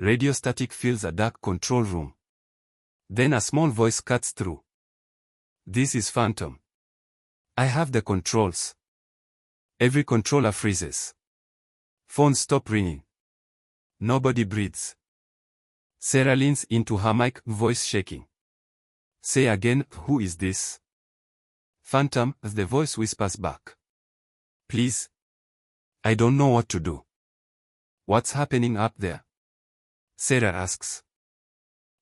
Radio static fills a dark control room. Then a small voice cuts through. This is Phantom. I have the controls. Every controller freezes. Phones stop ringing. Nobody breathes. Sarah leans into her mic, voice shaking. Say again, who is this? Phantom, the voice whispers back. Please. I don't know what to do. What's happening up there? Sarah asks.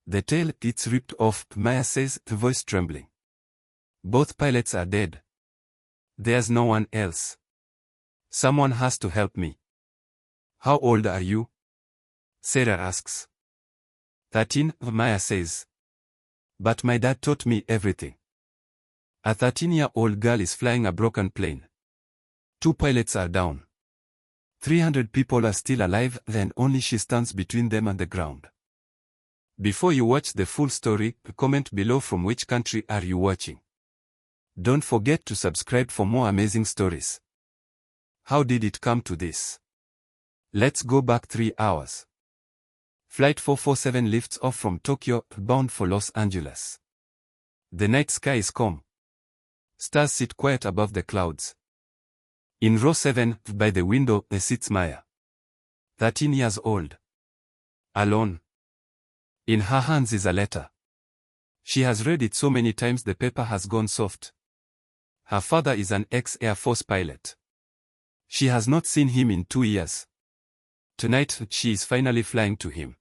The tail, it's ripped off, Maya says, the voice trembling. Both pilots are dead. There's no one else. Someone has to help me. How old are you? Sarah asks. 13, Maya says. But my dad taught me everything. A 13-year-old girl is flying a broken plane. 2 pilots are down. 300 people are still alive, then only she stands between them and the ground. Before you watch the full story, comment below from which country are you watching. Don't forget to subscribe for more amazing stories. How did it come to this? Let's go back 3 hours. Flight 447 lifts off from Tokyo, bound for Los Angeles. The night sky is calm. Stars sit quiet above the clouds. In row 7, by the window, sits Maya. 13 years old. Alone. In her hands is a letter. She has read it so many times the paper has gone soft. Her father is an ex-Air Force pilot. She has not seen him in 2 years. Tonight, she is finally flying to him.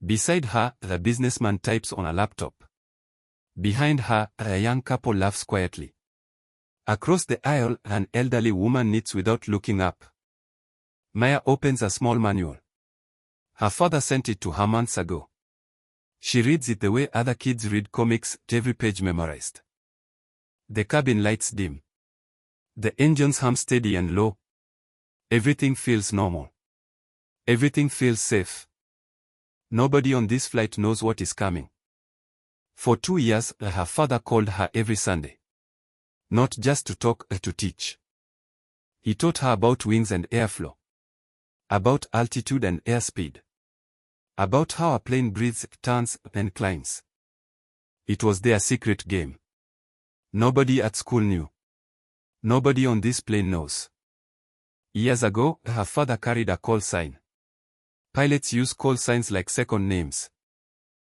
Beside her, the businessman types on a laptop. Behind her, a young couple laughs quietly. Across the aisle, an elderly woman knits without looking up. Maya opens a small manual. Her father sent it to her months ago. She reads it the way other kids read comics, every page memorized. The cabin lights dim. The engines hum steady and low. Everything feels normal. Everything feels safe. Nobody on this flight knows what is coming. For 2 years, her father called her every Sunday. Not just to talk, to teach. He taught her about wings and airflow. About altitude and airspeed. About how a plane breathes, turns, and climbs. It was their secret game. Nobody at school knew. Nobody on this plane knows. Years ago, her father carried a call sign. Pilots use call signs like second names.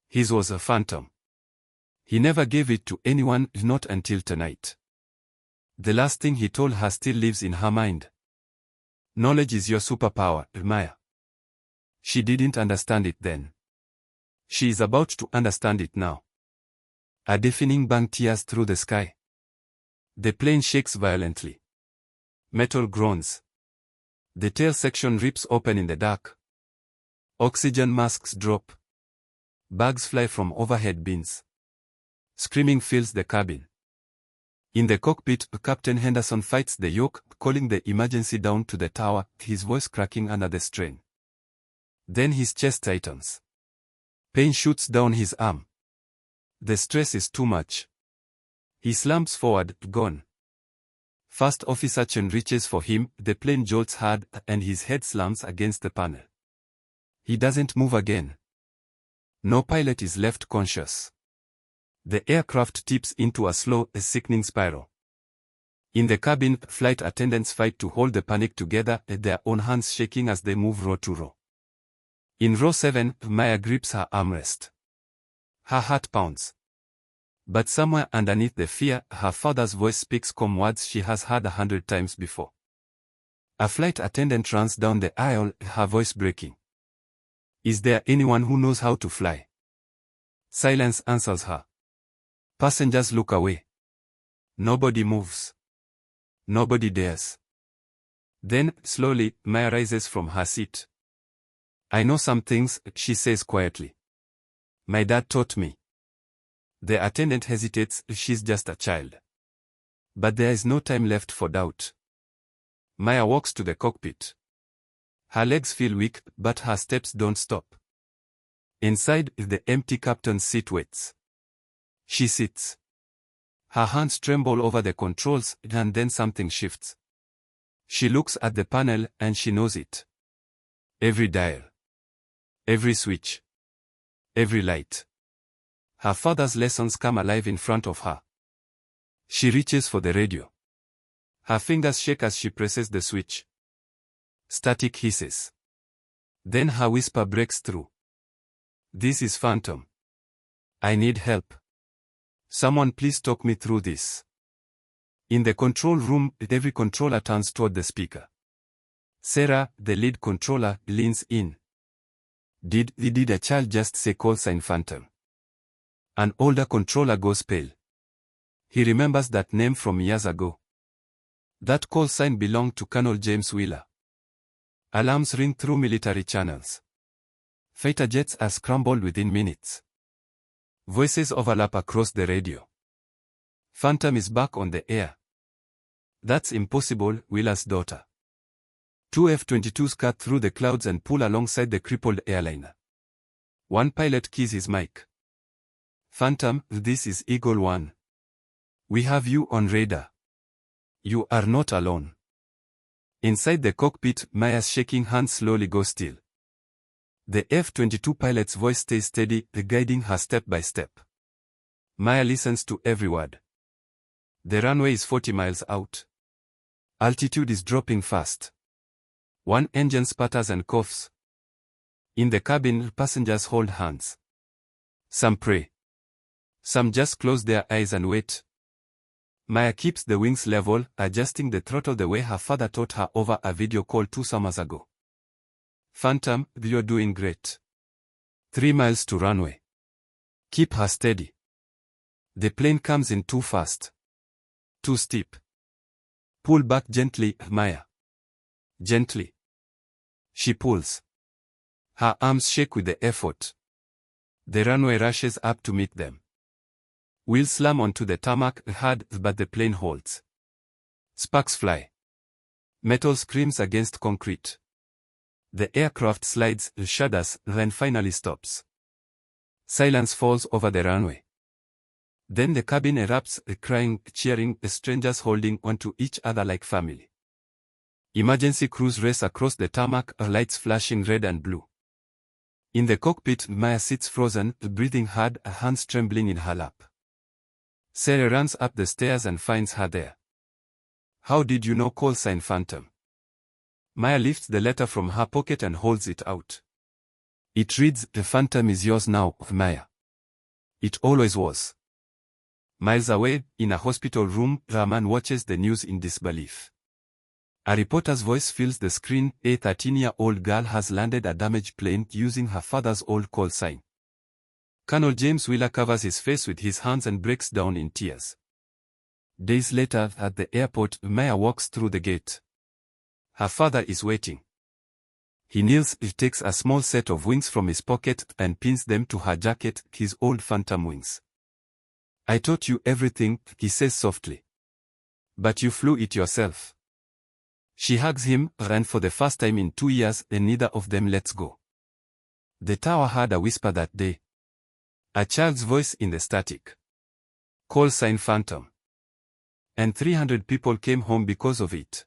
His was a Phantom. He never gave it to anyone, not until tonight. The last thing he told her still lives in her mind. Knowledge is your superpower, Maya. She didn't understand it then. She is about to understand it now. A deafening bang tears through the sky. The plane shakes violently. Metal groans. The tail section rips open in the dark. Oxygen masks drop. Bags fly from overhead bins. Screaming fills the cabin. In the cockpit, Captain Henderson fights the yoke, calling the emergency down to the tower, his voice cracking under the strain. Then his chest tightens. Pain shoots down his arm. The stress is too much. He slumps forward, gone. First Officer Chen reaches for him, the plane jolts hard, and his head slams against the panel. He doesn't move again. No pilot is left conscious. The aircraft tips into a slow, sickening spiral. In the cabin, flight attendants fight to hold the panic together, their own hands shaking as they move row to row. In row 7, Maya grips her armrest. Her heart pounds. But somewhere underneath the fear, her father's voice speaks calm words she has heard 100 times before. A flight attendant runs down the aisle, her voice breaking. Is there anyone who knows how to fly? Silence answers her. Passengers look away. Nobody moves. Nobody dares. Then, slowly, Maya rises from her seat. I know some things, she says quietly. My dad taught me. The attendant hesitates, she's just a child. But there is no time left for doubt. Maya walks to the cockpit. Her legs feel weak, but her steps don't stop. Inside, the empty captain's seat waits. She sits. Her hands tremble over the controls, and then something shifts. She looks at the panel, and she knows it. Every dial. Every switch. Every light. Her father's lessons come alive in front of her. She reaches for the radio. Her fingers shake as she presses the switch. Static hisses. Then her whisper breaks through. This is Phantom. I need help. Someone please talk me through this. In the control room, every controller turns toward the speaker. Sarah, the lead controller, leans in. Did a child just say call sign Phantom? An older controller goes pale. He remembers that name from years ago. That call sign belonged to Colonel James Wheeler. Alarms ring through military channels. Fighter jets are scrambled within minutes. Voices overlap across the radio. Phantom is back on the air. That's impossible, Wheeler's daughter. Two F-22s cut through the clouds and pull alongside the crippled airliner. One pilot keys his mic. Phantom, this is Eagle One. We have you on radar. You are not alone. Inside the cockpit, Maya's shaking hands slowly go still. The F-22 pilot's voice stays steady, guiding her step by step. Maya listens to every word. The runway is 40 miles out. Altitude is dropping fast. One engine sputters and coughs. In the cabin, passengers hold hands. Some pray. Some just close their eyes and wait. Maya keeps the wings level, adjusting the throttle the way her father taught her over a video call 2 summers ago. Phantom, you're doing great. 3 miles to runway. Keep her steady. The plane comes in too fast. Too steep. Pull back gently, Maya. Gently. She pulls. Her arms shake with the effort. The runway rushes up to meet them. Wheels slam onto the tarmac hard, but the plane holds. Sparks fly. Metal screams against concrete. The aircraft slides, shudders, then finally stops. Silence falls over the runway. Then the cabin erupts, crying, cheering, strangers holding onto each other like family. Emergency crews race across the tarmac, lights flashing red and blue. In the cockpit, Maya sits frozen, breathing hard, hands trembling in her lap. Sarah runs up the stairs and finds her there. How did you know call sign Phantom? Maya lifts the letter from her pocket and holds it out. It reads, the Phantom is yours now, Maya. It always was. Miles away, in a hospital room, Rahman watches the news in disbelief. A reporter's voice fills the screen. A 13-year-old girl has landed a damaged plane using her father's old call sign. Colonel James Wheeler covers his face with his hands and breaks down in tears. Days later, at the airport, Maya walks through the gate. Her father is waiting. He kneels, takes a small set of wings from his pocket and pins them to her jacket, his old Phantom wings. I taught you everything, he says softly. But you flew it yourself. She hugs him, and for the first time in 2 years, neither of them lets go. The tower heard a whisper that day. A child's voice in the static. Call sign Phantom. And 300 people came home because of it.